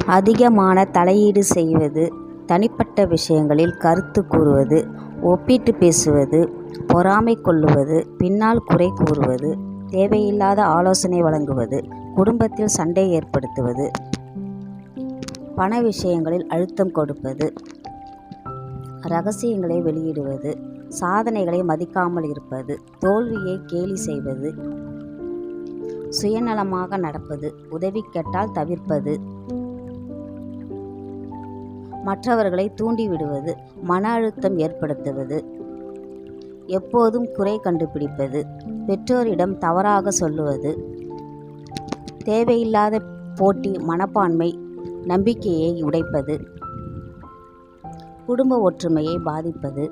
அதிகமான தலையீடு செய்வது, தனிப்பட்ட விஷயங்களில் கருத்து கூறுவது, ஒப்பிட்டு பேசுவது, பொறாமை கொள்ளுவது, பின்னால் குறை கூறுவது, தேவையில்லாத ஆலோசனை வழங்குவது, குடும்பத்தில் சண்டை ஏற்படுத்துவது, பண விஷயங்களில் அழுத்தம் கொடுப்பது, இரகசியங்களை வெளியிடுவது, சாதனைகளை மதிக்காமல் இருப்பது, தோல்வியை கேலி செய்வது, சுயநலமாக நடப்பது, உதவி கேட்டால் தவிர்ப்பது, மற்றவர்களை தூண்டிவிடுவது, மன அழுத்தம் ஏற்படுத்துவது, எப்போதும் குறை கண்டுபிடிப்பது, பெற்றோரிடம் தவறாக சொல்லுவது, தேவையில்லாத போட்டி மனப்பான்மை, நம்பிக்கையை உடைப்பது, குடும்ப ஒற்றுமையை பாதிப்பது,